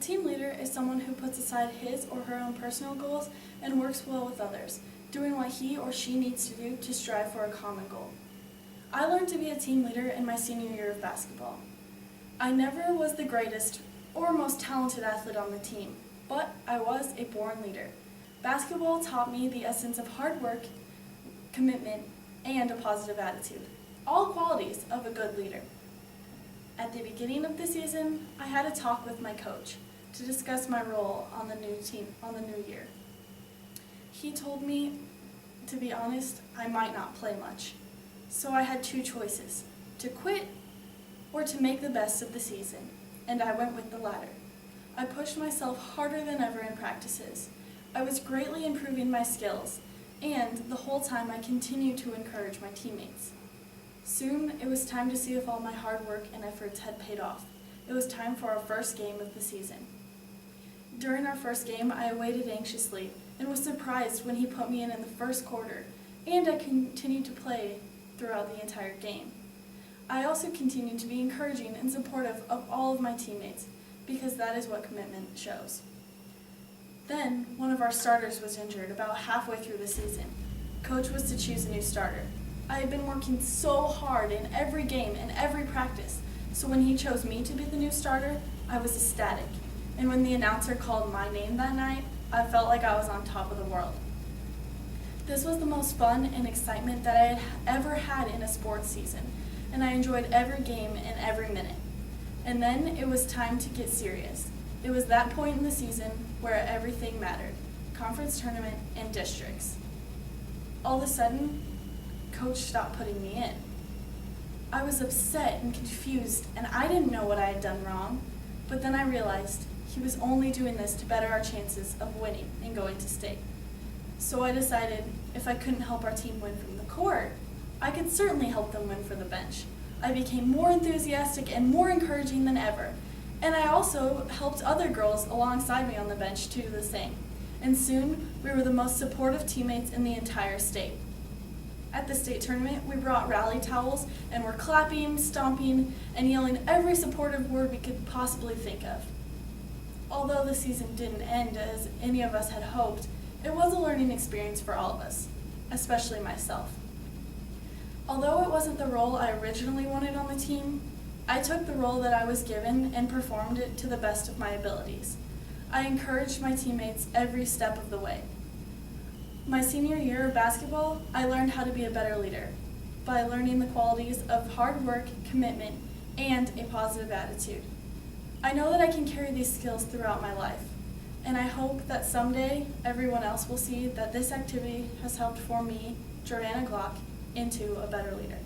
team leader is someone who puts aside his or her own personal goals and works well with others, doing what he or she needs to do to strive for a common goal. I learned to be a team leader in my senior year of basketball. I never was the greatest or most talented athlete on the team, but I was a born leader. Basketball taught me the essence of hard work, commitment, and a positive attitude, all qualities of a good leader. At the beginning of the season, I had a talk with my coach to discuss my role on the new year. He told me, to be honest, I might not play much. So I had two choices, to quit or to make the best of the season, and I went with the latter. I pushed myself harder than ever in practices. I was greatly improving my skills, and the whole time I continued to encourage my teammates. Soon, it was time to see if all my hard work and efforts had paid off. It was time for our first game of the season. During our first game, I waited anxiously and was surprised when he put me in the first quarter, and I continued to play throughout the entire game. I also continued to be encouraging and supportive of all of my teammates, because that is what commitment shows. Then, one of our starters was injured about halfway through the season. Coach was to choose a new starter. I had been working so hard in every game and every practice, so when he chose me to be the new starter, I was ecstatic. And when the announcer called my name that night, I felt like I was on top of the world. This was the most fun and excitement that I had ever had in a sports season, and I enjoyed every game and every minute. And then it was time to get serious. It was that point in the season where everything mattered, conference tournament and districts. All of a sudden, Coach stopped putting me in. I was upset and confused, and I didn't know what I had done wrong, but then I realized he was only doing this to better our chances of winning and going to state. So I decided if I couldn't help our team win from the court, I could certainly help them win for the bench. I became more enthusiastic and more encouraging than ever, and I also helped other girls alongside me on the bench to do the same. And soon, we were the most supportive teammates in the entire state. At the state tournament, we brought rally towels and were clapping, stomping, and yelling every supportive word we could possibly think of. Although the season didn't end as any of us had hoped, it was a learning experience for all of us, especially myself. Although it wasn't the role I originally wanted on the team, I took the role that I was given and performed it to the best of my abilities. I encouraged my teammates every step of the way. My senior year of basketball, I learned how to be a better leader by learning the qualities of hard work, commitment, and a positive attitude. I know that I can carry these skills throughout my life, and I hope that someday everyone else will see that this activity has helped form me, Jordana Glock, into a better leader.